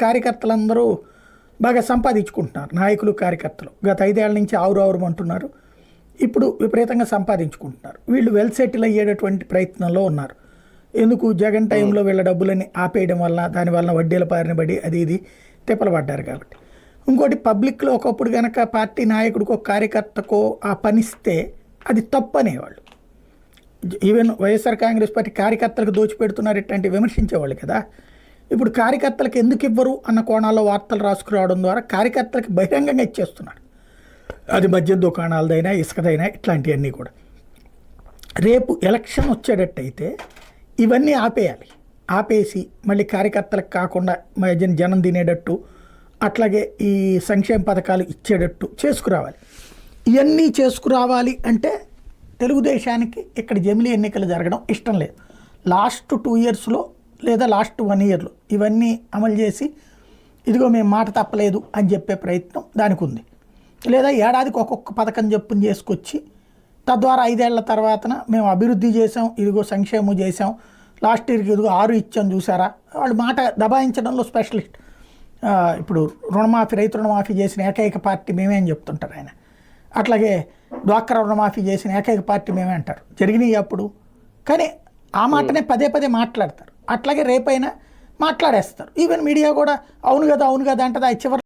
కార్యకర్తలందరూ బాగా సంపాదించుకుంటున్నారు. నాయకులు కార్యకర్తలు గత 5 ఏళ్ల నుంచి ఆవురావురమంటున్నారు. ఇప్పుడు విపరీతంగా సంపాదించుకుంటున్నారు. వీళ్ళు వెల్ సెటిల్ అయ్యేటటువంటి ప్రయత్నంలో ఉన్నారు. ఎందుకు జగన్ టైంలో వీళ్ళ డబ్బులని ఆపేయడం వల్ల, దానివల్ల వడ్డీల బారిన పడి అది ఇది తిప్పలు పడ్డారు కాబట్టి. ఇంకోటి పబ్లిక్లో ఒకప్పుడు కనుక పార్టీ నాయకుడికో కార్యకర్తకో ఆ పనిస్తే అది తప్పు అనేవాళ్ళు. ఈవెన్ వైఎస్ఆర్ కాంగ్రెస్ పార్టీ కార్యకర్తలకు దోచిపెడుతున్నారు ఇట్లాంటి విమర్శించేవాళ్ళు కదా. ఇప్పుడు కార్యకర్తలకు ఎందుకు ఇవ్వరు అన్న కోణాల్లో వార్తలు రాసుకురావడం ద్వారా కార్యకర్తలకు బహిరంగంగా ఇచ్చేస్తున్నారు. అది మద్యం దుకాణాలదైనా ఇసుకదైనా ఇట్లాంటివన్నీ కూడా. రేపు ఎలక్షన్ వచ్చేటట్టయితే ఇవన్నీ ఆపేయాలి. ఆపేసి మళ్ళీ కార్యకర్తలకు కాకుండా జనం తినేటట్టు, అట్లాగే ఈ సంక్షేమ పథకాలు ఇచ్చేటట్టు చేసుకురావాలి. ఇవన్నీ చేసుకురావాలి అంటే తెలుగుదేశానికి ఇక్కడ జమిలీ ఎన్నికలు జరగడం ఇష్టం లేదు. లాస్ట్ 2 ఇయర్స్లో లేదా లాస్ట్ 1 ఇయర్లో ఇవన్నీ అమలు చేసి ఇదిగో మేము మాట తప్పలేదు అని చెప్పే ప్రయత్నం దానికి ఉంది. లేదా ఏడాదికి ఒక్కొక్క పథకం చెప్పుని చేసుకొచ్చి తద్వారా 5 ఏళ్ల తర్వాతన మేము అభివృద్ధి చేసాం, ఇదిగో సంక్షేమం చేసాం, లాస్ట్ ఇయర్కి ఇదిగో 6 ఇచ్చాం చూసారా. వాళ్ళు మాట దబాయించడంలో స్పెషలిస్ట్. ఇప్పుడు రైతు రుణమాఫీ చేసిన ఏకైక పార్టీ మేమే అని చెప్తుంటారు ఆయన. అట్లాగే డ్వాక్రా రుణమాఫీ చేసిన ఏకైక పార్టీ మేమే అంటారు. జరిగినాయి అప్పుడు, కానీ ఆ మాటనే పదే పదే మాట్లాడతారు. అట్లాగే రేపైనా మాట్లాడేస్తారు. ఈవెన్ మీడియా కూడా అవును కదా అంటే చివరి